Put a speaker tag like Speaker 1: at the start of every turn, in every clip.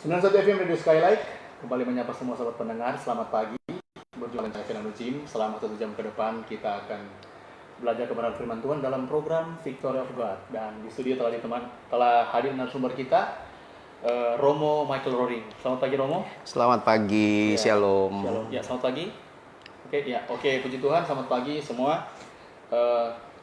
Speaker 1: 91 FM Radio Skylight kembali menyapa semua sahabat pendengar. Selamat pagi. Berjualan saya Fernando Jim. Selama 1 jam ke depan kita akan belajar kebenaran firman Tuhan dalam program Victory of God. Dan di studio telah hadir narasumber kita Romo Michael Roring. Selamat pagi Romo.
Speaker 2: Selamat pagi, ya, Shalom.
Speaker 1: Shalom. Ya, selamat pagi. Oke, puji Tuhan. Selamat pagi semua.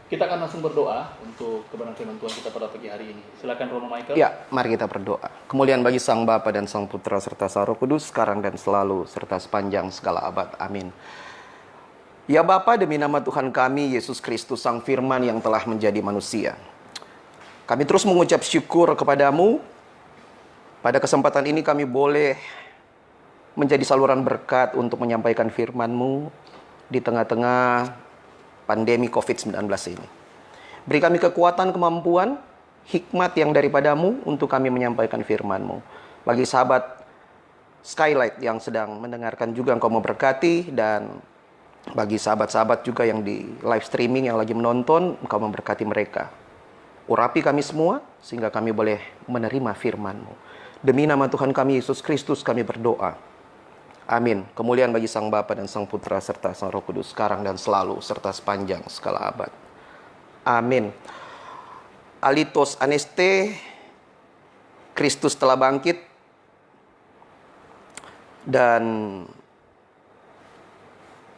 Speaker 1: Kita akan langsung berdoa untuk kebenaran firman Tuhan kita pada pagi hari ini. Silakan Romo Michael.
Speaker 2: Ya, mari kita berdoa. Kemuliaan bagi Sang Bapa dan Sang Putra serta Sang Roh Kudus, sekarang dan selalu, serta sepanjang segala abad. Amin. Ya Bapa, demi nama Tuhan kami, Yesus Kristus, Sang Firman yang telah menjadi manusia, kami terus mengucap syukur kepadamu. Pada kesempatan ini kami boleh menjadi saluran berkat untuk menyampaikan firman-Mu di tengah-tengah pandemi COVID-19 ini. Beri kami kekuatan, kemampuan, hikmat yang daripadamu untuk kami menyampaikan firman-Mu. Bagi sahabat Skylight yang sedang mendengarkan juga Engkau memberkati, dan bagi sahabat-sahabat juga yang di live streaming yang lagi menonton, Engkau memberkati mereka. Urapi kami semua sehingga kami boleh menerima firman-Mu. Demi nama Tuhan kami Yesus Kristus kami berdoa. Amin. Kemuliaan bagi Sang Bapa dan Sang Putra serta Sang Roh Kudus, sekarang dan selalu, serta sepanjang segala abad. Amin. Alitos aneste, Kristus telah bangkit. Dan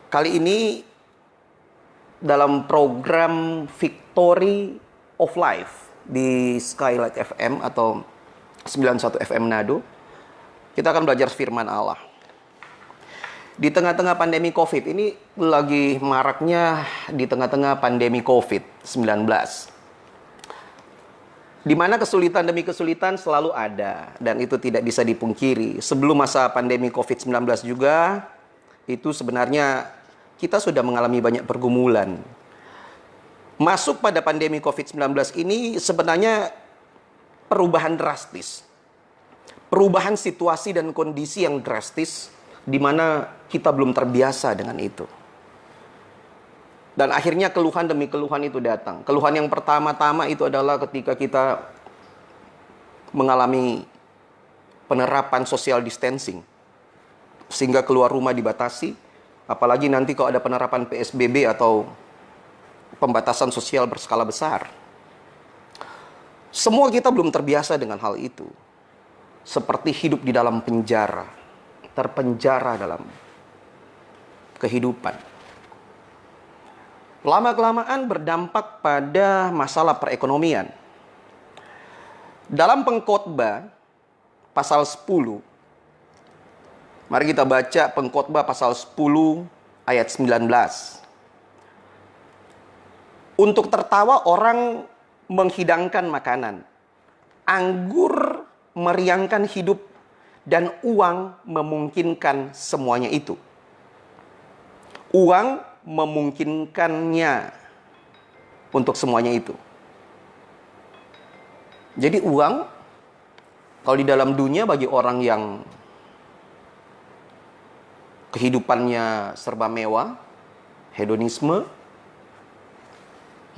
Speaker 2: kali ini dalam program Victory of Life di Skylight FM atau 91 FM Nado, kita akan belajar firman Allah. Di tengah-tengah pandemi COVID, ini lagi maraknya di tengah-tengah pandemi COVID-19. Di mana kesulitan demi kesulitan selalu ada, dan itu tidak bisa dipungkiri. Sebelum masa pandemi COVID-19 juga, itu sebenarnya kita sudah mengalami banyak pergumulan. Masuk pada pandemi COVID-19 ini sebenarnya perubahan drastis. Perubahan situasi dan kondisi yang drastis, di mana kita belum terbiasa dengan itu. Dan akhirnya keluhan demi keluhan itu datang. Keluhan yang pertama-tama itu adalah ketika kita mengalami penerapan social distancing, sehingga keluar rumah dibatasi. Apalagi nanti kalau ada penerapan PSBB atau pembatasan sosial berskala besar. Semua kita belum terbiasa dengan hal itu. Seperti hidup di dalam penjara, terpenjara dalam kehidupan. Lama-kelamaan berdampak pada masalah perekonomian. Dalam Pengkhotbah pasal 10, mari kita baca Pengkhotbah pasal 10 ayat 19. Untuk tertawa orang menghidangkan makanan, anggur meriangkan hidup, dan uang memungkinkan semuanya itu. Uang memungkinkannya untuk semuanya itu. Jadi uang, kalau di dalam dunia bagi orang yang kehidupannya serba mewah, hedonisme,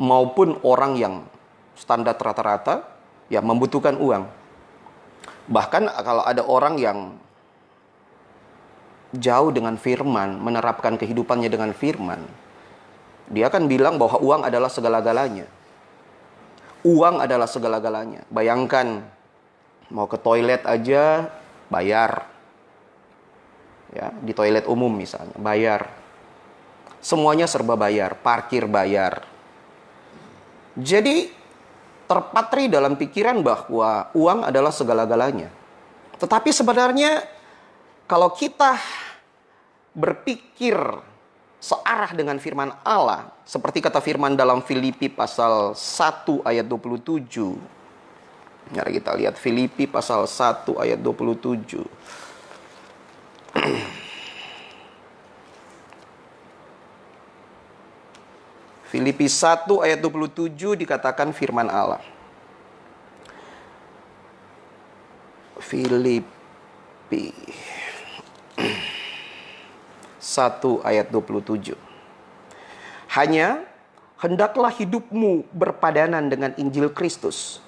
Speaker 2: maupun orang yang standar rata-rata, ya membutuhkan uang. Bahkan kalau ada orang yang jauh dengan firman, menerapkan kehidupannya dengan firman, dia akan bilang bahwa uang adalah segala-galanya. Uang adalah segala-galanya. Bayangkan, mau ke toilet aja bayar. Ya, di toilet umum misalnya, bayar. Semuanya serba bayar, parkir bayar. Jadi terpatri dalam pikiran bahwa uang adalah segala-galanya. Tetapi sebenarnya kalau kita berpikir searah dengan firman Allah, seperti kata firman dalam Filipi pasal 1 ayat 27. Mari kita lihat Filipi pasal 1 ayat 27. Filipi 1 ayat 27 dikatakan firman Allah. Filipi 1 ayat 27. Hanya hendaklah hidupmu berpadanan dengan Injil Kristus,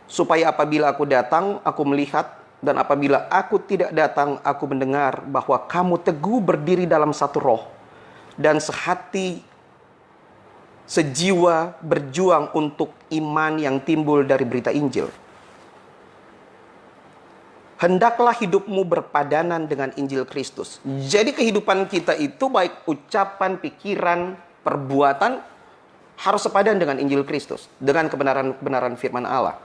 Speaker 2: supaya apabila aku datang, aku melihat Dan apabila aku tidak datang, aku mendengar bahwa kamu teguh berdiri dalam satu roh dan sehati sejiwa berjuang untuk iman yang timbul dari berita Injil. Hendaklah hidupmu berpadanan dengan Injil Kristus. Jadi kehidupan kita itu baik ucapan, pikiran, perbuatan harus sepadan dengan Injil Kristus, dengan kebenaran-kebenaran firman Allah.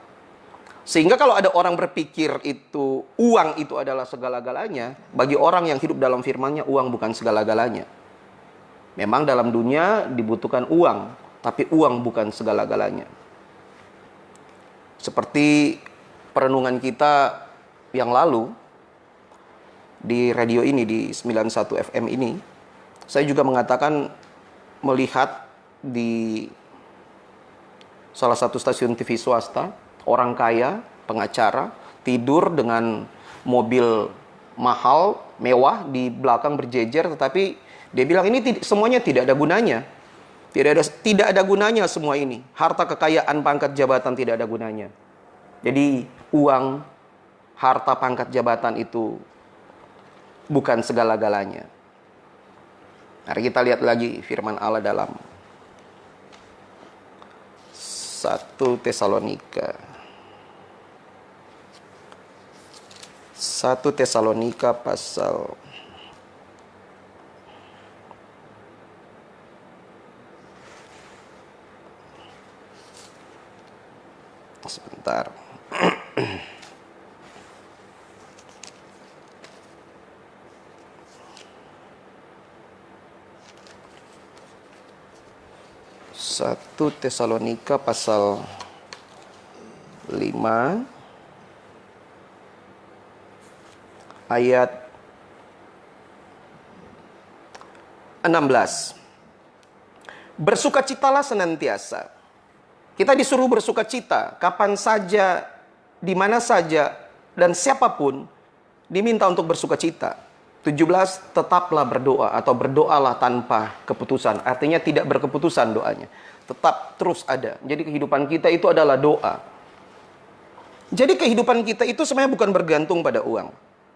Speaker 2: Sehingga kalau ada orang berpikir itu uang itu adalah segala-galanya, bagi orang yang hidup dalam firman-Nya, uang bukan segala-galanya. Memang dalam dunia dibutuhkan uang, tapi uang bukan segala-galanya. Seperti perenungan kita yang lalu di radio ini, di 91 FM ini, saya juga mengatakan melihat di salah satu stasiun TV swasta, orang kaya, pengacara, tidur dengan mobil mahal, mewah, di belakang berjejer, tetapi dia bilang ini semuanya tidak ada gunanya. Tidak ada gunanya semua ini. Harta, kekayaan, pangkat, jabatan tidak ada gunanya. Jadi uang, harta, pangkat, jabatan itu bukan segala-galanya. Mari kita lihat lagi firman Allah dalam 1 Tesalonika. 1 Tesalonika pasal sebentar. 1 Tesalonika pasal 5 ayat 16. Bersukacitalah senantiasa. Kita disuruh bersukacita kapan saja, di mana saja, dan siapapun diminta untuk bersukacita. 17, tetaplah berdoa atau berdoalah tanpa keputusan. Artinya tidak berkeputusan doanya. Tetap terus ada. Jadi kehidupan kita itu adalah doa. Jadi kehidupan kita itu sebenarnya bukan bergantung pada uang.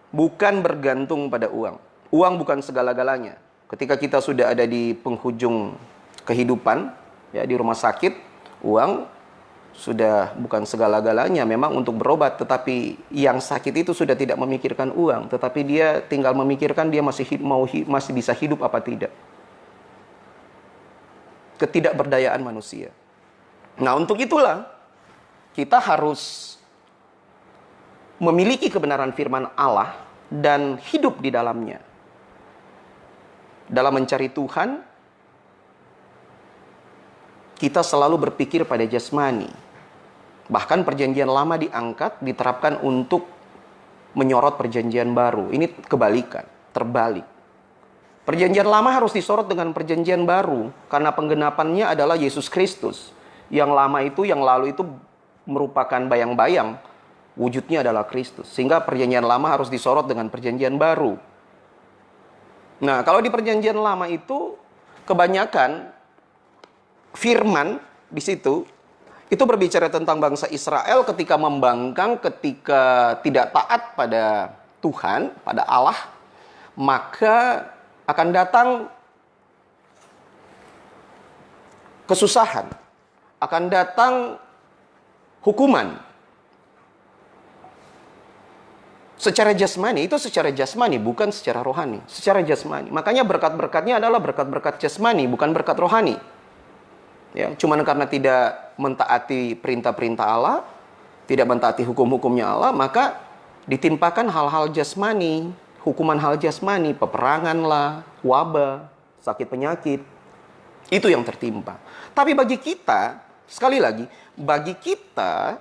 Speaker 2: Bukan bergantung pada uang. Uang bukan segala-galanya. Ketika kita sudah ada di penghujung kehidupan, ya di rumah sakit, uang sudah bukan segala-galanya. Memang untuk berobat, tetapi yang sakit itu sudah tidak memikirkan uang, tetapi dia tinggal memikirkan dia masih bisa hidup apa tidak. Ketidakberdayaan manusia. Nah, untuk itulah kita harus memiliki kebenaran firman Allah dan hidup di dalamnya. Dalam mencari Tuhan, kita selalu berpikir pada jasmani. Bahkan perjanjian lama diangkat, diterapkan untuk menyorot perjanjian baru. Ini kebalikan, terbalik. Perjanjian lama harus disorot dengan perjanjian baru, karena penggenapannya adalah Yesus Kristus. Yang lama itu, yang lalu itu merupakan bayang-bayang, wujudnya adalah Kristus. Sehingga perjanjian lama harus disorot dengan perjanjian baru. Nah, kalau di perjanjian lama itu, kebanyakan firman di situ itu berbicara tentang bangsa Israel ketika membangkang, ketika tidak taat pada Tuhan, pada Allah, maka akan datang kesusahan, akan datang hukuman. Secara jasmani, itu secara jasmani, bukan secara rohani. Secara jasmani. Makanya berkat-berkatnya adalah berkat-berkat jasmani, bukan berkat rohani. Ya, cuman karena tidak mentaati perintah-perintah Allah, tidak mentaati hukum-hukumnya Allah, maka ditimpakan hal-hal jasmani, hukuman hal jasmani, peperangan lah, wabah, sakit penyakit. Itu yang tertimpa. Tapi bagi kita, sekali lagi, bagi kita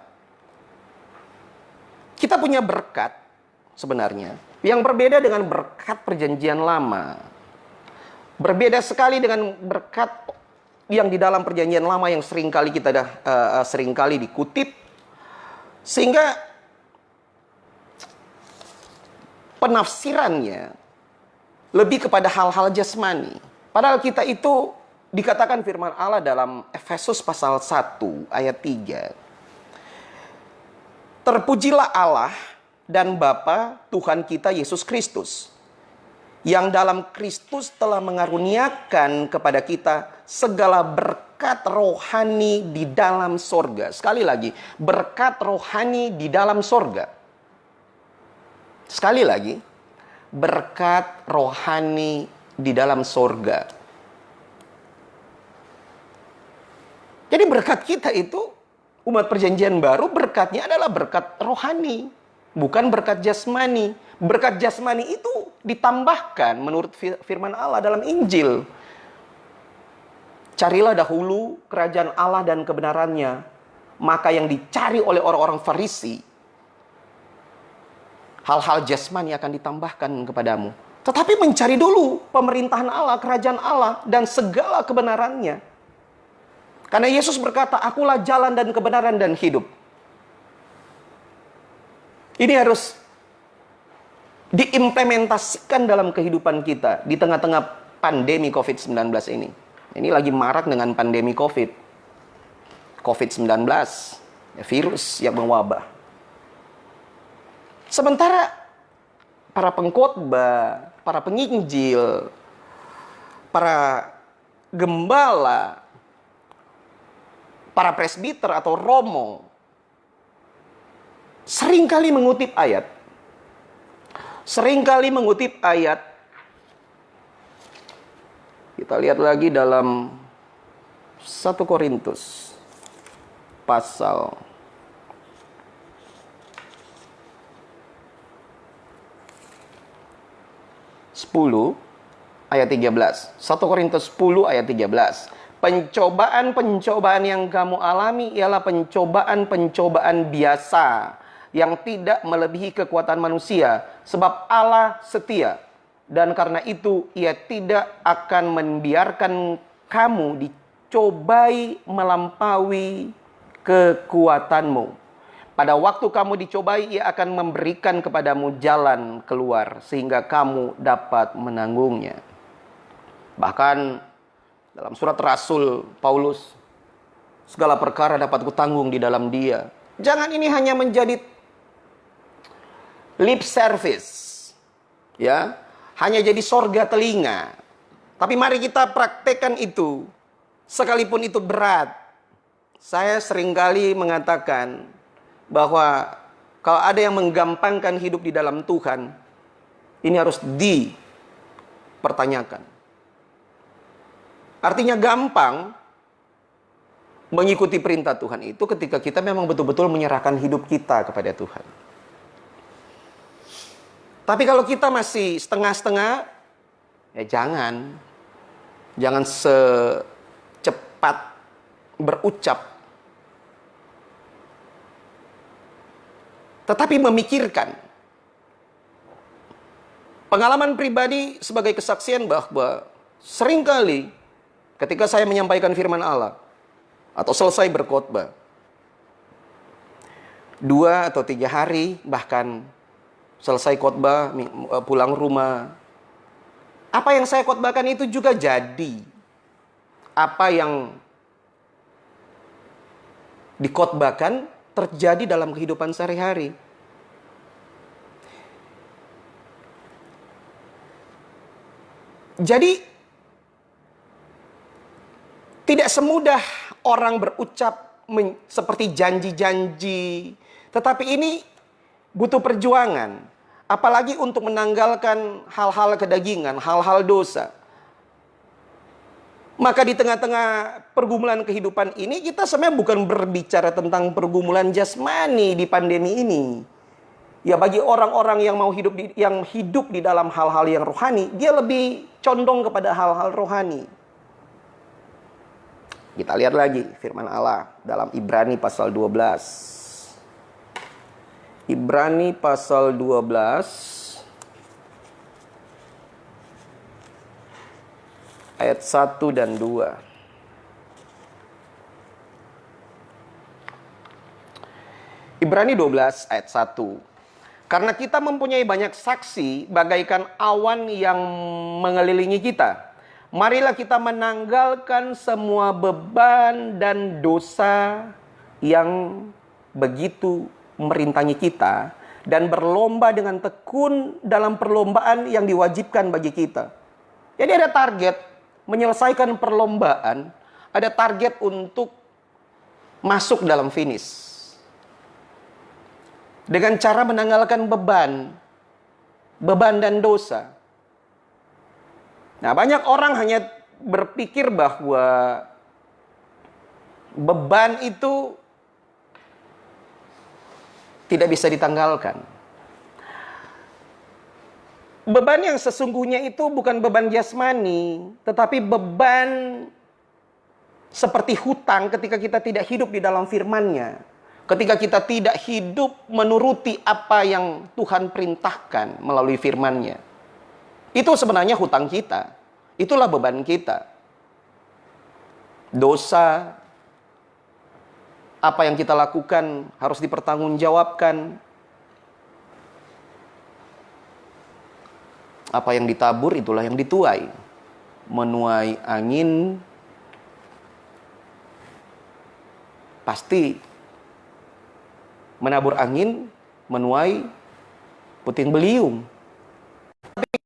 Speaker 2: punya berkat sebenarnya yang berbeda dengan berkat perjanjian lama. Berbeda sekali dengan berkat yang di dalam perjanjian lama yang seringkali kita seringkali dikutip, sehingga penafsirannya lebih kepada hal-hal jasmani. Padahal kita itu dikatakan firman Allah dalam Efesus pasal 1 ayat 3. Terpujilah Allah dan Bapa Tuhan kita Yesus Kristus, yang dalam Kristus telah mengaruniakan kepada kita segala berkat rohani di dalam sorga. Sekali lagi, berkat rohani di dalam sorga. Sekali lagi, berkat rohani di dalam sorga. Jadi berkat kita itu, umat perjanjian baru, berkatnya adalah berkat rohani, bukan berkat jasmani. Berkat jasmani itu ditambahkan menurut firman Allah dalam Injil. Carilah dahulu kerajaan Allah dan kebenarannya, maka yang dicari oleh orang-orang Farisi, hal-hal jasmani akan ditambahkan kepadamu. Tetapi mencari dulu pemerintahan Allah, kerajaan Allah, dan segala kebenarannya. Karena Yesus berkata, akulah jalan dan kebenaran dan hidup. Ini harus diimplementasikan dalam kehidupan kita di tengah-tengah pandemi COVID-19 ini. Ini lagi marak dengan pandemi COVID-19, virus yang mewabah. Sementara para pengkhotbah, para penginjil, para gembala, para presbiter atau romo seringkali mengutip ayat. Kita lihat lagi dalam 1 Korintus pasal 10 ayat 13. 1 Korintus 10 ayat 13. Pencobaan-pencobaan yang kamu alami ialah pencobaan-pencobaan biasa yang tidak melebihi kekuatan manusia, sebab Allah setia. Dan karena itu ia tidak akan membiarkan kamu dicobai melampaui kekuatanmu. Pada waktu kamu dicobai, ia akan memberikan kepadamu jalan keluar sehingga kamu dapat menanggungnya. Bahkan dalam surat Rasul Paulus, segala perkara dapat kutanggung di dalam Dia. Jangan ini hanya menjadi lip service, ya. Hanya jadi sorga telinga. Tapi mari kita praktekkan itu. Sekalipun itu berat. Saya seringkali mengatakan bahwa kalau ada yang menggampangkan hidup di dalam Tuhan, ini harus dipertanyakan. Artinya gampang mengikuti perintah Tuhan itu ketika kita memang betul-betul menyerahkan hidup kita kepada Tuhan. Tapi kalau kita masih setengah-setengah, ya jangan secepat berucap. Tetapi memikirkan. Pengalaman pribadi sebagai kesaksian bahwa seringkali ketika saya menyampaikan firman Allah atau selesai berkhotbah, 2 atau 3 hari bahkan selesai khotbah, pulang rumah, apa yang saya khotbahkan itu juga jadi apa yang dikhotbahkan terjadi dalam kehidupan sehari-hari. Jadi tidak semudah orang berucap seperti janji-janji, tetapi ini butuh perjuangan. Apalagi untuk menanggalkan hal-hal kedagingan, hal-hal dosa. Maka di tengah-tengah pergumulan kehidupan ini, kita sebenarnya bukan berbicara tentang pergumulan jasmani di pandemi ini. Ya, bagi orang-orang yang hidup di dalam hal-hal yang rohani, dia lebih condong kepada hal-hal rohani. Kita lihat lagi firman Allah dalam Ibrani pasal 12. Ibrani pasal 12 ayat 1 dan 2. Ibrani 12 ayat 1. Karena kita mempunyai banyak saksi bagaikan awan yang mengelilingi kita. Marilah kita menanggalkan semua beban dan dosa yang begitu merintangi kita, dan berlomba dengan tekun dalam perlombaan yang diwajibkan bagi kita. Jadi ada target menyelesaikan perlombaan, ada target untuk masuk dalam finish. Dengan cara menanggalkan beban dan dosa. Nah, banyak orang hanya berpikir bahwa beban itu tidak bisa ditanggalkan. Beban yang sesungguhnya itu bukan beban jasmani, tetapi beban seperti hutang ketika kita tidak hidup di dalam firman-Nya. Ketika kita tidak hidup menuruti apa yang Tuhan perintahkan melalui firman-Nya. Itu sebenarnya hutang kita. Itulah beban kita. Dosa, apa yang kita lakukan harus dipertanggungjawabkan. Apa yang ditabur itulah yang dituai. Menuai angin pasti menabur angin, menuai puting beliung. Tetapi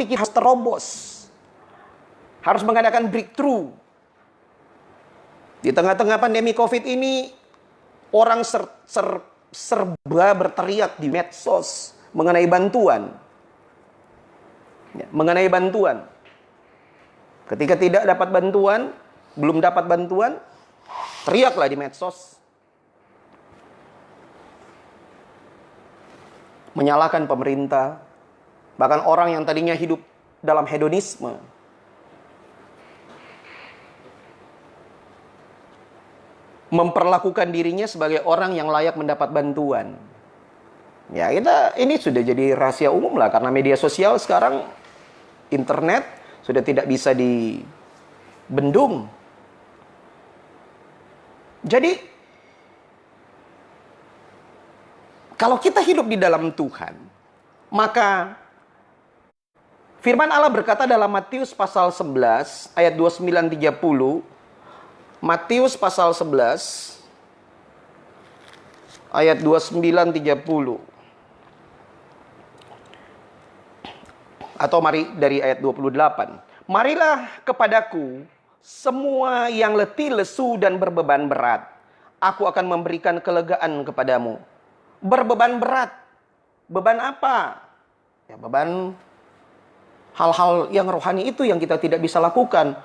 Speaker 2: kita harus terobos. Harus mengadakan breakthrough. Di tengah-tengah pandemi COVID ini, orang serba berteriak di medsos mengenai bantuan. Mengenai bantuan. Ketika tidak dapat bantuan, belum dapat bantuan, teriaklah di medsos. Menyalahkan pemerintah, bahkan orang yang tadinya hidup dalam hedonisme. Memperlakukan dirinya sebagai orang yang layak mendapat bantuan. Ya, ini sudah jadi rahasia umum lah, karena media sosial sekarang, internet sudah tidak bisa dibendung. Jadi kalau kita hidup di dalam Tuhan, maka firman Allah berkata dalam Matius pasal 11 ayat 29-30. Matius pasal 11 ayat 29-30. Atau mari dari ayat 28. Marilah kepadaku semua yang letih, lesu dan berbeban berat. Aku akan memberikan kelegaan kepadamu. Berbeban berat. Beban apa? Ya, beban hal-hal yang rohani itu yang kita tidak bisa lakukan.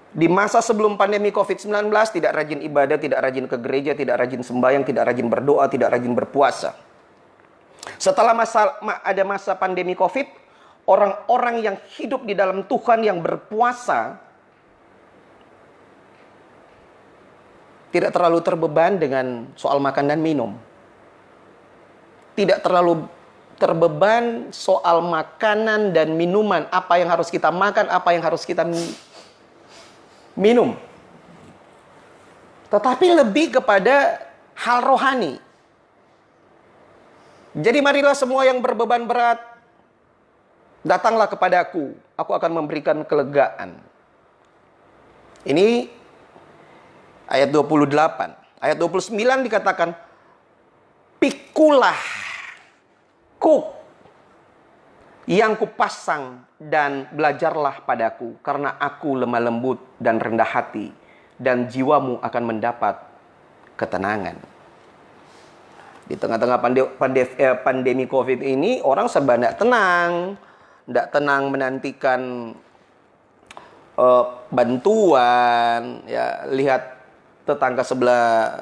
Speaker 2: Di masa sebelum pandemi COVID-19, tidak rajin ibadah, tidak rajin ke gereja, tidak rajin sembahyang, tidak rajin berdoa, tidak rajin berpuasa. Setelah ada masa pandemi COVID, orang-orang yang hidup di dalam Tuhan yang berpuasa tidak terlalu terbeban dengan soal makan dan minum. Tidak terlalu terbeban soal makanan dan minuman. Apa yang harus kita makan, apa yang harus kita minum. Tetapi lebih kepada hal rohani. Jadi marilah semua yang berbeban berat, datanglah kepadaku. Aku akan memberikan kelegaan. Ini ayat 28. Ayat 29 dikatakan, pikulah kuk yang kupasang dan belajarlah padaku, karena aku lemah lembut dan rendah hati, dan jiwamu akan mendapat ketenangan. Di tengah-tengah pandemi COVID ini, orang serba tidak tenang menantikan bantuan. Ya, lihat tetangga sebelah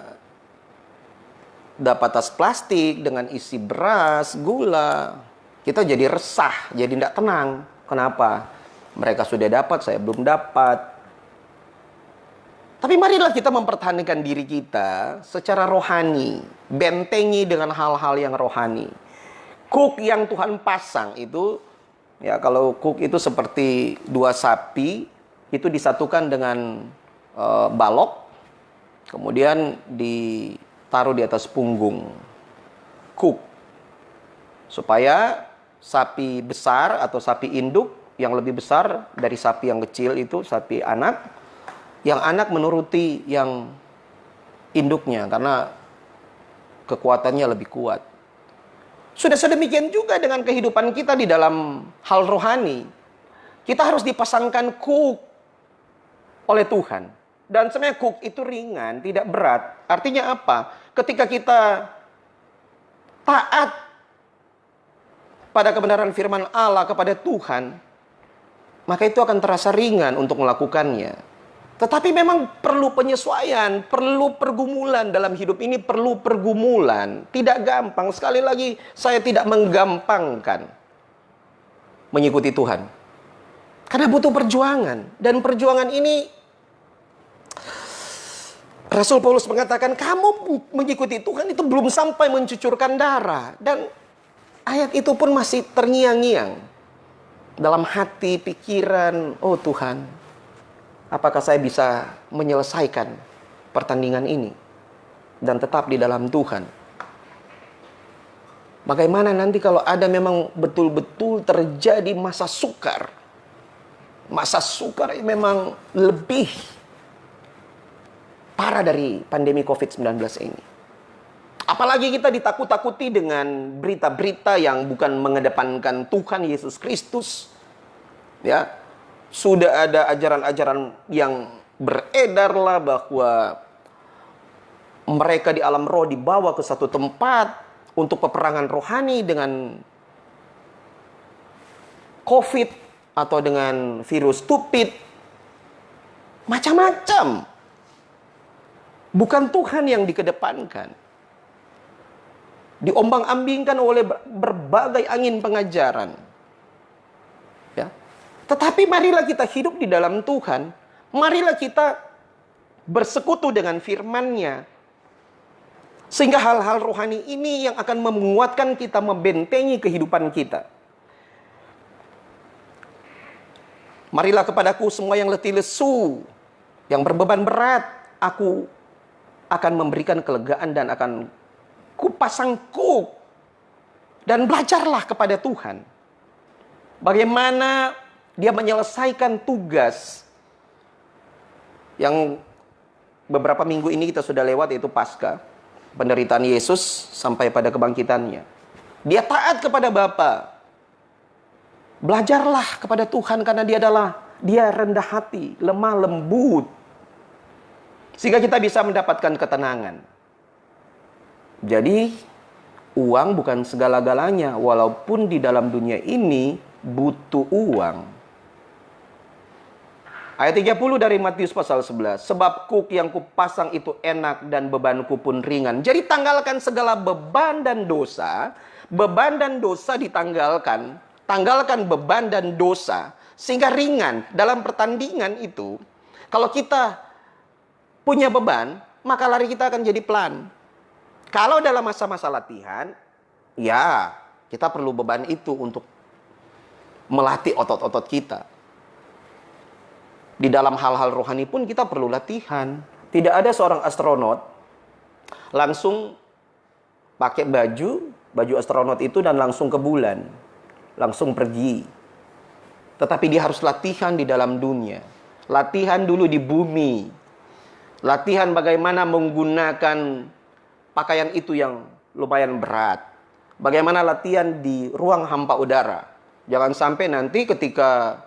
Speaker 2: dapat tas plastik dengan isi beras, gula. Kita jadi resah, jadi tidak tenang. Kenapa? Mereka sudah dapat, saya belum dapat. Tapi marilah kita mempertahankan diri kita secara rohani. Bentengi dengan hal-hal yang rohani. Kuk yang Tuhan pasang itu, ya kalau kuk itu seperti dua sapi, itu disatukan dengan balok. Kemudian ditaruh di atas punggung kuk. Supaya sapi besar atau sapi induk yang lebih besar dari sapi yang kecil itu, sapi anak, yang anak menuruti yang induknya. Karena kekuatannya lebih kuat. Sudah sedemikian juga dengan kehidupan kita di dalam hal rohani. Kita harus dipasangkan kuk oleh Tuhan. Dan sebenarnya kuk itu ringan, tidak berat. Artinya apa? Ketika kita taat pada kebenaran firman Allah kepada Tuhan, maka itu akan terasa ringan untuk melakukannya. Tetapi memang perlu penyesuaian, perlu pergumulan dalam hidup ini, perlu pergumulan. Tidak gampang. Sekali lagi, saya tidak menggampangkan mengikuti Tuhan. Karena butuh perjuangan. Dan perjuangan ini, Rasul Paulus mengatakan, kamu mengikuti Tuhan itu belum sampai mencucurkan darah. Dan ayat itu pun masih terngiang-ngiang dalam hati, pikiran, oh Tuhan, apakah saya bisa menyelesaikan pertandingan ini dan tetap di dalam Tuhan? Bagaimana nanti kalau ada memang betul-betul terjadi masa sukar? Masa sukar memang lebih parah dari pandemi COVID-19 ini. Apalagi kita ditakut-takuti dengan berita-berita yang bukan mengedepankan Tuhan Yesus Kristus. Ya, sudah ada ajaran-ajaran yang beredarlah bahwa mereka di alam roh dibawa ke satu tempat untuk peperangan rohani dengan COVID atau dengan virus stupid. Macam-macam. Bukan Tuhan yang dikedepankan. Diombang-ambingkan oleh berbagai angin pengajaran. Ya. Tetapi marilah kita hidup di dalam Tuhan. Marilah kita bersekutu dengan firman-Nya. Sehingga hal-hal rohani ini yang akan menguatkan kita, membentengi kehidupan kita. Marilah kepadaku semua yang letih lesu, yang berbeban berat, aku akan memberikan kelegaan dan akan kupasang kuk. Dan belajarlah kepada Tuhan. Bagaimana dia menyelesaikan tugas yang beberapa minggu ini kita sudah lewat, yaitu Paskah. Penderitaan Yesus sampai pada kebangkitannya. Dia taat kepada Bapa. Belajarlah kepada Tuhan karena dia rendah hati, lemah lembut. Sehingga kita bisa mendapatkan ketenangan. Jadi, uang bukan segala-galanya. Walaupun di dalam dunia ini butuh uang. Ayat 30 dari Matius pasal 11. Sebab kuk yang kupasang itu enak dan bebanku pun ringan. Jadi tanggalkan segala beban dan dosa. Beban dan dosa ditanggalkan. Tanggalkan beban dan dosa. Sehingga ringan. Dalam pertandingan itu, kalau kita punya beban, maka lari kita akan jadi pelan. Kalau dalam masa-masa latihan, ya kita perlu beban itu untuk melatih otot-otot kita. Di dalam hal-hal rohani pun kita perlu latihan. Tidak ada seorang astronot langsung pakai baju astronot itu dan langsung ke bulan. Langsung pergi. Tetapi dia harus latihan di dalam dunia. Latihan dulu di bumi. Latihan bagaimana menggunakan pakaian itu yang lumayan berat. Bagaimana latihan di ruang hampa udara. Jangan sampai nanti ketika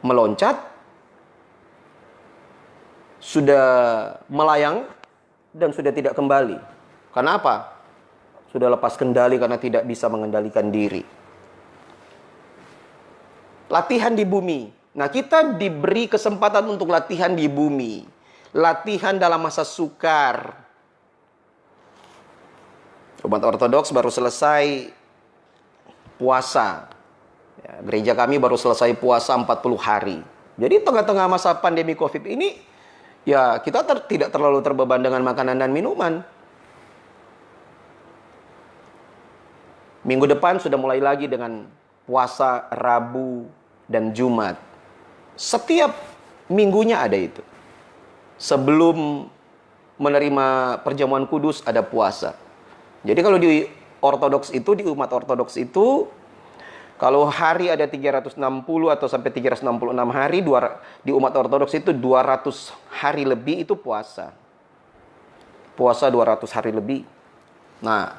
Speaker 2: meloncat, sudah melayang dan sudah tidak kembali. Kenapa? Sudah lepas kendali karena tidak bisa mengendalikan diri. Latihan di bumi. Nah, kita diberi kesempatan untuk latihan di bumi. Latihan dalam masa sukar. Umat Ortodoks baru selesai puasa. Ya, gereja kami baru selesai puasa 40 hari. Jadi tengah-tengah masa pandemi COVID ini, ya kita tidak terlalu terbeban dengan makanan dan minuman. Minggu depan sudah mulai lagi dengan puasa Rabu dan Jumat. Setiap minggunya ada itu. Sebelum menerima perjamuan kudus ada puasa. Jadi kalau di Ortodoks itu, di umat Ortodoks itu, kalau hari ada 360 atau sampai 366 hari, di umat Ortodoks itu 200 hari lebih itu puasa. puasa 200 hari lebih. Nah,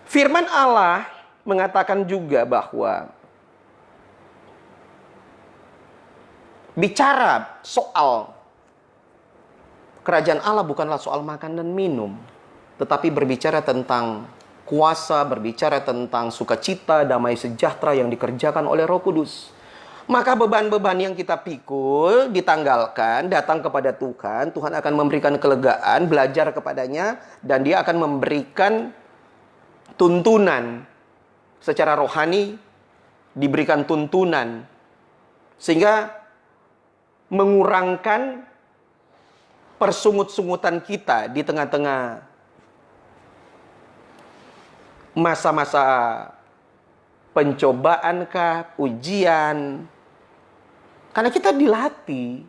Speaker 2: firman Allah mengatakan juga bahwa bicara soal kerajaan Allah bukanlah soal makan dan minum, tetapi berbicara tentang kuasa, berbicara tentang sukacita, damai sejahtera yang dikerjakan oleh Roh Kudus. Maka beban-beban yang kita pikul ditanggalkan, datang kepada Tuhan. Tuhan akan memberikan kelegaan, belajar kepadanya, dan Dia akan memberikan tuntunan secara rohani, diberikan tuntunan sehingga mengurangkan persungut-sungutan kita di tengah-tengah masa-masa pencobaankah, ujian. Karena kita dilatih.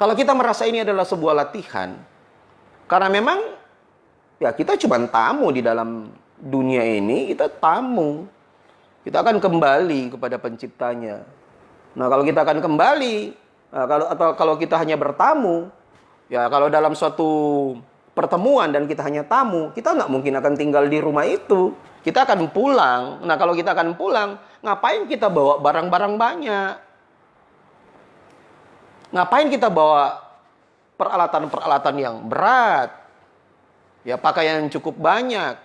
Speaker 2: Kalau kita merasa ini adalah sebuah latihan, karena memang ya kita cuma tamu di dalam dunia ini, kita tamu. Kita akan kembali kepada penciptanya. Nah, kalau kita akan kembali, kalau kita hanya bertamu, ya kalau dalam suatu pertemuan dan kita hanya tamu, kita nggak mungkin akan tinggal di rumah itu. Kita akan pulang. Nah, kalau kita akan pulang, ngapain kita bawa barang-barang banyak? Ngapain kita bawa peralatan-peralatan yang berat? Ya, pakaian yang cukup banyak.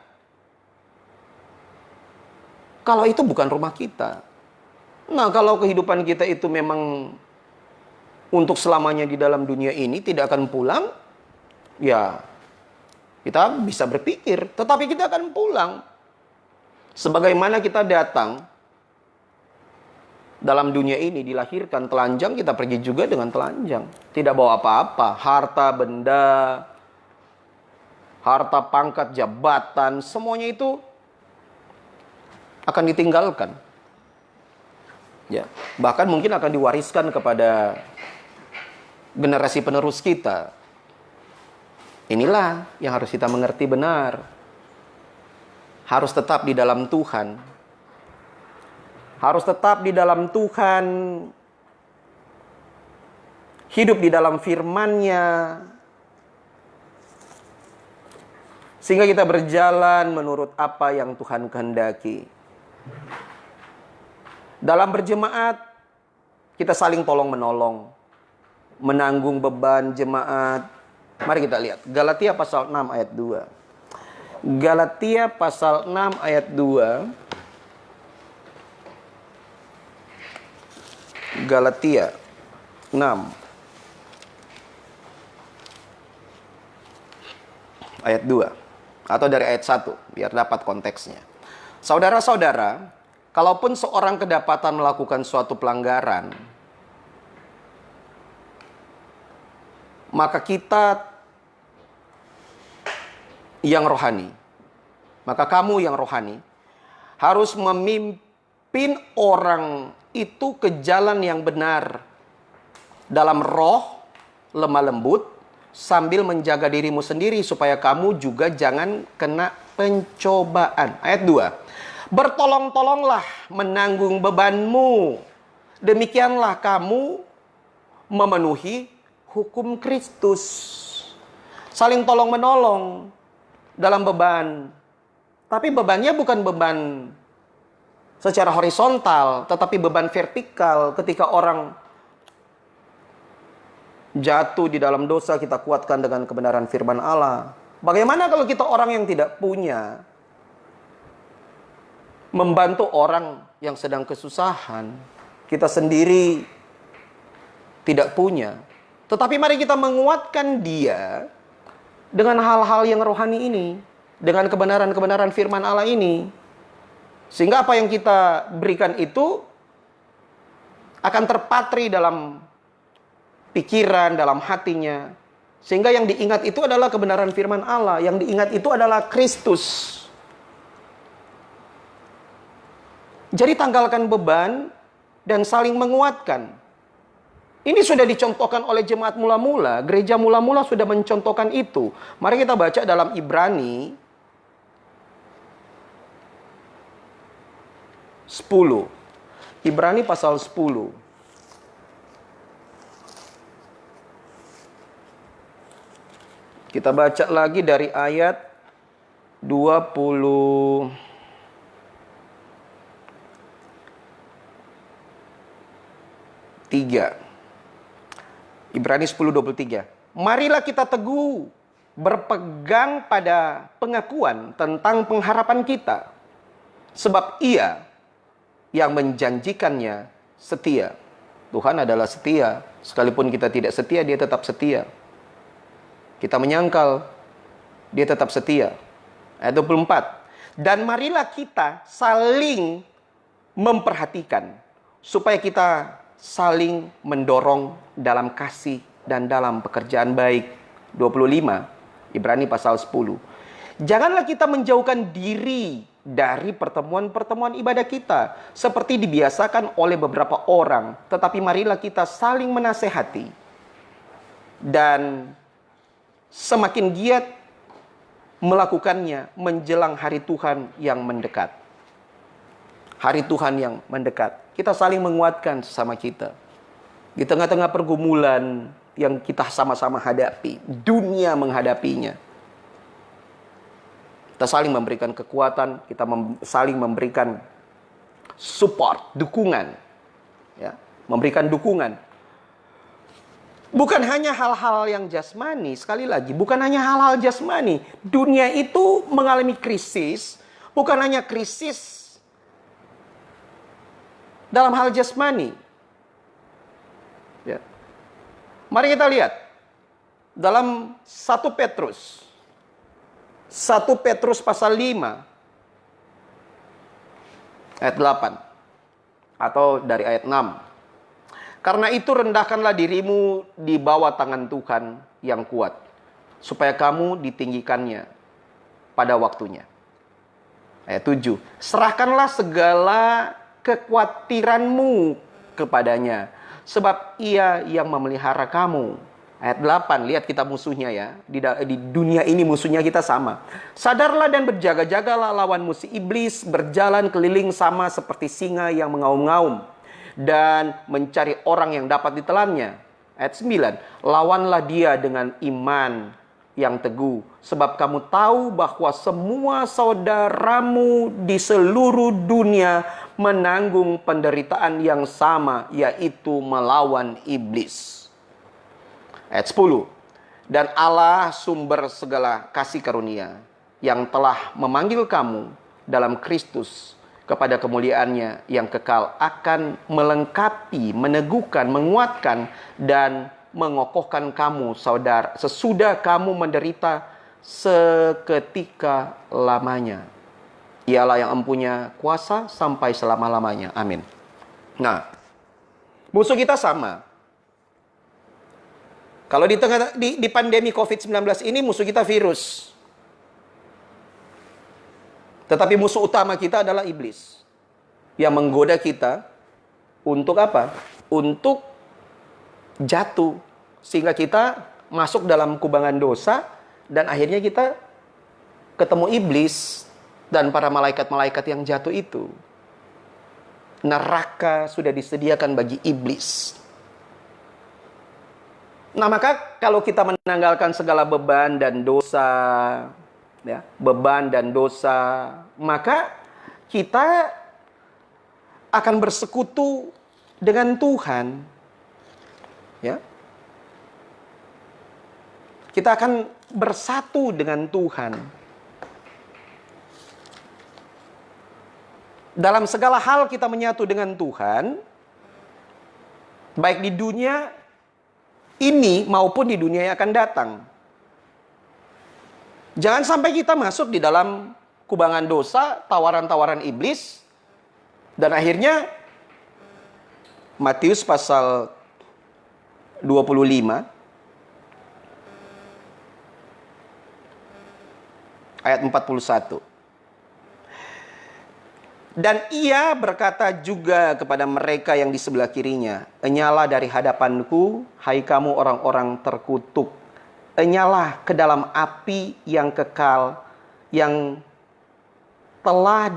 Speaker 2: Kalau itu bukan rumah kita. Nah, kalau kehidupan kita itu memang untuk selamanya di dalam dunia ini tidak akan pulang, ya kita bisa berpikir, tetapi kita akan pulang. Sebagaimana kita datang dalam dunia ini, dilahirkan telanjang, kita pergi juga dengan telanjang. Tidak bawa apa-apa, harta, benda, harta, pangkat, jabatan, semuanya itu akan ditinggalkan. Ya, bahkan mungkin akan diwariskan kepada generasi penerus kita. Inilah yang harus kita mengerti benar. Harus tetap di dalam Tuhan. Harus tetap di dalam Tuhan. Hidup di dalam firman-Nya. Sehingga kita berjalan menurut apa yang Tuhan kehendaki. Dalam berjemaat, kita saling tolong-menolong. Menanggung beban jemaat. Mari kita lihat. Galatia pasal 6 ayat 2. Galatia pasal 6 ayat 2. Galatia 6 ayat 2. Atau dari ayat 1, biar dapat konteksnya. Saudara-saudara, kalaupun seorang kedapatan melakukan suatu pelanggaran, maka kita yang rohani, maka kamu yang rohani, harus memimpin orang itu ke jalan yang benar, dalam roh, lemah lembut, sambil menjaga dirimu sendiri, supaya kamu juga jangan kena pencobaan. Ayat 2. Bertolong-tolonglah menanggung bebanmu, demikianlah kamu memenuhi hukum Kristus. Saling tolong-menolong dalam beban. Tapi bebannya bukan beban secara horizontal, tetapi beban vertikal. Ketika orang jatuh di dalam dosa, kita kuatkan dengan kebenaran firman Allah. Bagaimana kalau kita orang yang tidak punya, membantu orang yang sedang kesusahan, kita sendiri tidak punya. Tetapi mari kita menguatkan dia dengan hal-hal yang rohani ini, dengan kebenaran-kebenaran firman Allah ini. Sehingga apa yang kita berikan itu akan terpatri dalam pikiran, dalam hatinya. Sehingga yang diingat itu adalah kebenaran firman Allah, yang diingat itu adalah Kristus. Jadi tanggalkan beban dan saling menguatkan. Ini sudah dicontohkan oleh jemaat mula-mula, gereja mula-mula sudah mencontohkan itu. Mari kita baca dalam Ibrani 10. Ibrani pasal 10. Kita baca lagi dari ayat 23. Ibrani 10:23. Marilah kita teguh berpegang pada pengakuan tentang pengharapan kita. Sebab Ia yang menjanjikannya setia. Tuhan adalah setia. Sekalipun kita tidak setia, Dia tetap setia. Kita menyangkal, Dia tetap setia. Ayat 24. Dan marilah kita saling memperhatikan, supaya kita saling mendorong dalam kasih dan dalam pekerjaan baik. 25. Ibrani pasal 10. Janganlah kita menjauhkan diri dari pertemuan-pertemuan ibadah kita, seperti dibiasakan oleh beberapa orang, tetapi marilah kita saling menasehati. Dan semakin giat melakukannya menjelang hari Tuhan yang mendekat. Hari Tuhan yang mendekat. Kita saling menguatkan sesama kita. Di tengah-tengah pergumulan yang kita sama-sama hadapi, dunia menghadapinya. Kita saling memberikan kekuatan, kita saling memberikan support, dukungan. Ya, memberikan dukungan. Bukan hanya hal-hal yang jasmani, sekali lagi, bukan hanya hal-hal jasmani. Dunia itu mengalami krisis, bukan hanya krisis dalam hal jasmani. Ya. Mari kita lihat dalam 1 Petrus. 1 Petrus pasal 5 ayat 8 atau dari ayat 6. Karena itu rendahkanlah dirimu di bawah tangan Tuhan yang kuat, supaya kamu ditinggikannya pada waktunya. Ayat 7. Serahkanlah segala kekhawatiranmu kepadanya, sebab Ia yang memelihara kamu. Ayat 8, lihat kita musuhnya ya. Di dunia ini musuhnya kita sama. Sadarlah dan berjaga-jagalah lawan musuh iblis, berjalan keliling sama seperti singa yang mengaum-ngaum dan mencari orang yang dapat ditelannya. Ayat 9, lawanlah dia dengan iman yang teguh, sebab kamu tahu bahwa semua saudaramu di seluruh dunia menanggung penderitaan yang sama, yaitu melawan iblis. Ayat 10. Dan Allah sumber segala kasih karunia, yang telah memanggil kamu dalam Kristus kepada kemuliaannya yang kekal, akan melengkapi, meneguhkan, menguatkan, dan mengokohkan kamu, saudara, sesudah kamu menderita seketika lamanya. Ialah yang empunya kuasa sampai selama-lamanya. Amin. Nah, musuh kita sama. Kalau di pandemi COVID-19 ini musuh kita virus. Tetapi musuh utama kita adalah iblis. Yang menggoda kita untuk apa? Untuk jatuh. Sehingga kita masuk dalam kubangan dosa. Dan akhirnya kita ketemu iblis dan para malaikat-malaikat yang jatuh itu. Neraka sudah disediakan bagi iblis. Nah, maka kalau kita menanggalkan segala beban dan dosa, ya, beban dan dosa, maka kita akan bersekutu dengan Tuhan. Ya. Kita akan bersatu dengan Tuhan. Dalam segala hal kita menyatu dengan Tuhan, baik di dunia ini maupun di dunia yang akan datang. Jangan sampai kita masuk di dalam kubangan dosa, tawaran-tawaran iblis, dan akhirnya Matius pasal 25 ayat 41. Dan ia berkata juga kepada mereka yang di sebelah kirinya, "Enyalah dari hadapanku, hai kamu orang-orang terkutuk. Enyalah ke dalam api yang kekal, yang telah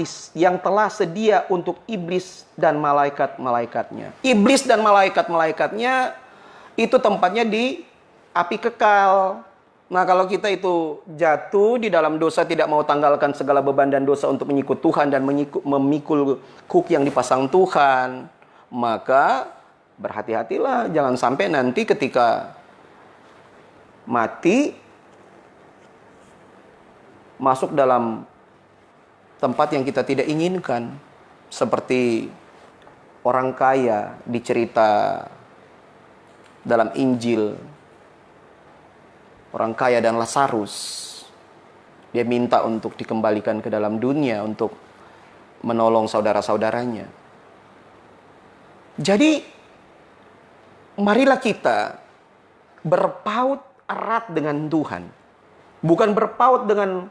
Speaker 2: sedia untuk iblis dan malaikat-malaikatnya." Iblis dan malaikat-malaikatnya itu tempatnya di api kekal. Nah, kalau kita itu jatuh di dalam dosa, tidak mau tanggalkan segala beban dan dosa untuk mengikut Tuhan dan memikul kuk yang dipasang Tuhan, maka berhati-hatilah, jangan sampai nanti ketika mati masuk dalam tempat yang kita tidak inginkan, seperti orang kaya di cerita dalam Injil. Orang kaya dan Lazarus, dia minta untuk dikembalikan ke dalam dunia untuk menolong saudara-saudaranya. Jadi, marilah kita berpaut erat dengan Tuhan. Bukan berpaut dengan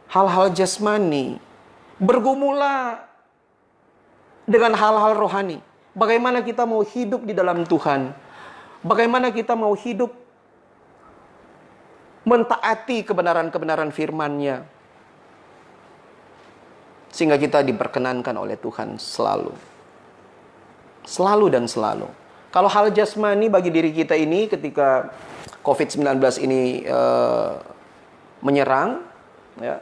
Speaker 2: hal-hal jasmani. Bergumulah dengan hal-hal rohani. Bagaimana kita mau hidup di dalam Tuhan? Bagaimana kita mau hidup mentaati kebenaran-kebenaran firman-Nya, sehingga kita diperkenankan oleh Tuhan selalu. Selalu dan selalu. Kalau hal jasmani bagi diri kita ini ketika COVID-19 ini menyerang, ya,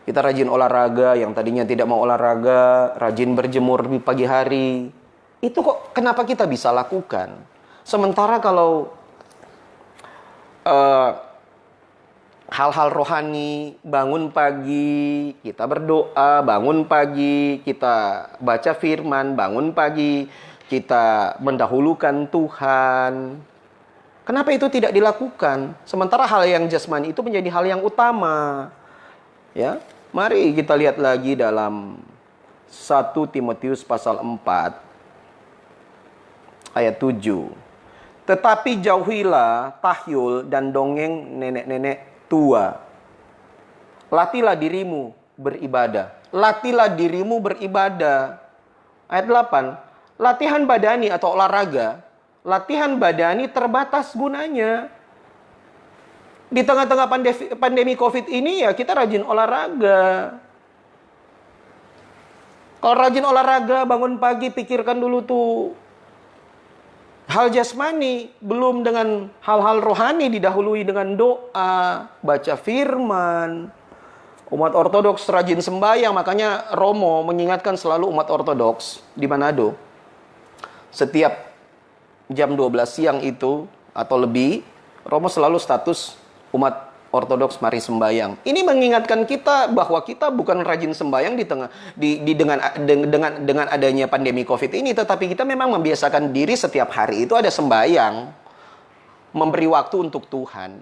Speaker 2: kita rajin olahraga, yang tadinya tidak mau olahraga, rajin berjemur di pagi hari. Itu kok kenapa kita bisa lakukan? Sementara kalau hal-hal rohani, bangun pagi, kita berdoa, bangun pagi, kita baca firman, bangun pagi, kita mendahulukan Tuhan. Kenapa itu tidak dilakukan? Sementara hal yang jasmani itu menjadi hal yang utama. Ya, mari kita lihat lagi dalam 1 Timotius pasal 4 ayat 7. Tetapi jauhilah tahyul dan dongeng nenek-nenek tua. Latihlah dirimu beribadah. Latihlah dirimu beribadah. Ayat 8. Latihan badani atau olahraga. Latihan badani terbatas gunanya. Di tengah-tengah pandemi COVID ini ya kita rajin olahraga. Kalau rajin olahraga, bangun pagi, pikirkan dulu tuh hal jasmani, belum dengan hal-hal rohani, didahului dengan doa, baca firman. Umat Ortodoks rajin sembahyang, makanya Romo mengingatkan selalu umat Ortodoks di Manado. Setiap jam 12 siang itu, atau lebih, Romo selalu status umat Ortodoks mari sembahyang. Ini mengingatkan kita bahwa kita bukan rajin sembahyang dengan adanya pandemi COVID ini, tetapi kita memang membiasakan diri setiap hari itu ada sembahyang, memberi waktu untuk Tuhan.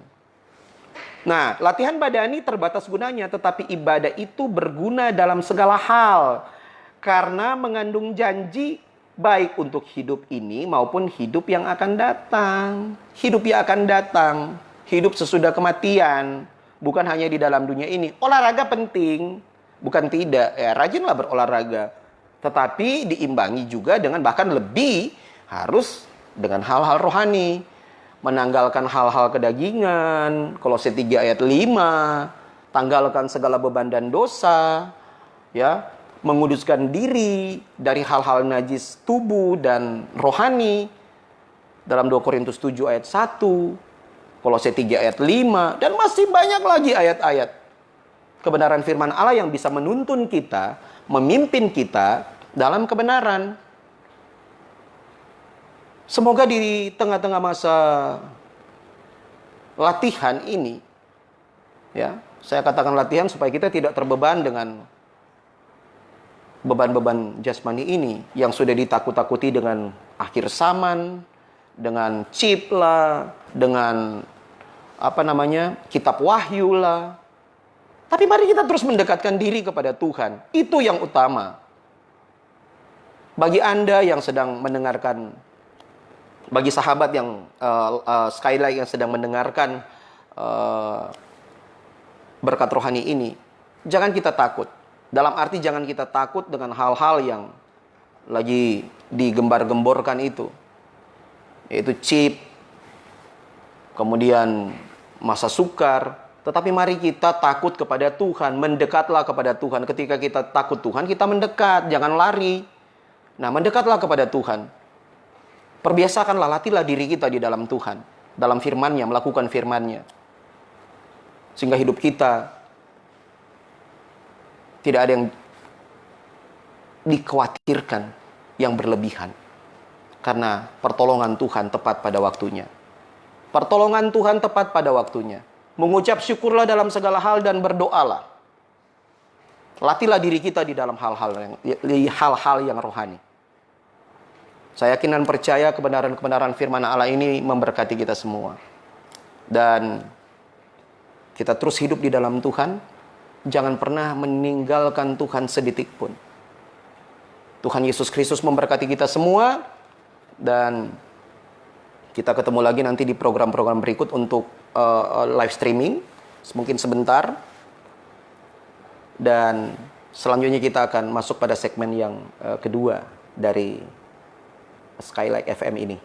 Speaker 2: Nah, latihan badani terbatas gunanya, tetapi ibadah itu berguna dalam segala hal karena mengandung janji baik untuk hidup ini maupun hidup yang akan datang. Hidup yang akan datang. Hidup sesudah kematian, bukan hanya di dalam dunia ini. Olahraga penting, bukan tidak. Ya, rajinlah berolahraga. Tetapi diimbangi juga dengan bahkan lebih harus dengan hal-hal rohani. Menanggalkan hal-hal kedagingan. Kolose 3 ayat 5. Tanggalkan segala beban dan dosa. Ya, menguduskan diri dari hal-hal najis tubuh dan rohani. Dalam 2 Korintus 7 ayat 1. Kolose 3 ayat 5, dan masih banyak lagi ayat-ayat kebenaran firman Allah yang bisa menuntun kita, memimpin kita dalam kebenaran. Semoga di tengah-tengah masa latihan ini, ya, saya katakan latihan supaya kita tidak terbeban dengan beban-beban jasmani ini yang sudah ditakut-takuti dengan akhir zaman, dengan chip lah, dengan kitab wahyu lah. Tapi mari kita terus mendekatkan diri kepada Tuhan. Itu yang utama. Bagi Anda yang sedang mendengarkan, bagi sahabat yang sekali lagi yang sedang mendengarkan berkat rohani ini, jangan kita takut. Dalam arti jangan kita takut dengan hal-hal yang lagi digembar-gemborkan itu. Yaitu chip, kemudian masa sukar. Tetapi mari kita takut kepada Tuhan, mendekatlah kepada Tuhan. Ketika kita takut Tuhan, kita mendekat, jangan lari. Nah, mendekatlah kepada Tuhan. Perbiasakanlah, latihlah diri kita di dalam Tuhan, dalam firman-Nya, melakukan firman-Nya. Sehingga hidup kita tidak ada yang dikhawatirkan yang berlebihan. Karena pertolongan Tuhan tepat pada waktunya. Pertolongan Tuhan tepat pada waktunya. Mengucap syukurlah dalam segala hal dan berdoalah. Latihlah diri kita di dalam hal-hal yang rohani. Saya yakin dan percaya kebenaran-kebenaran firman Allah ini memberkati kita semua. Dan kita terus hidup di dalam Tuhan. Jangan pernah meninggalkan Tuhan sedetik pun. Tuhan Yesus Kristus memberkati kita semua. Dan kita ketemu lagi nanti di program-program berikut untuk live streaming. Mungkin sebentar. Dan selanjutnya kita akan masuk pada segmen yang kedua dari Skylight FM ini.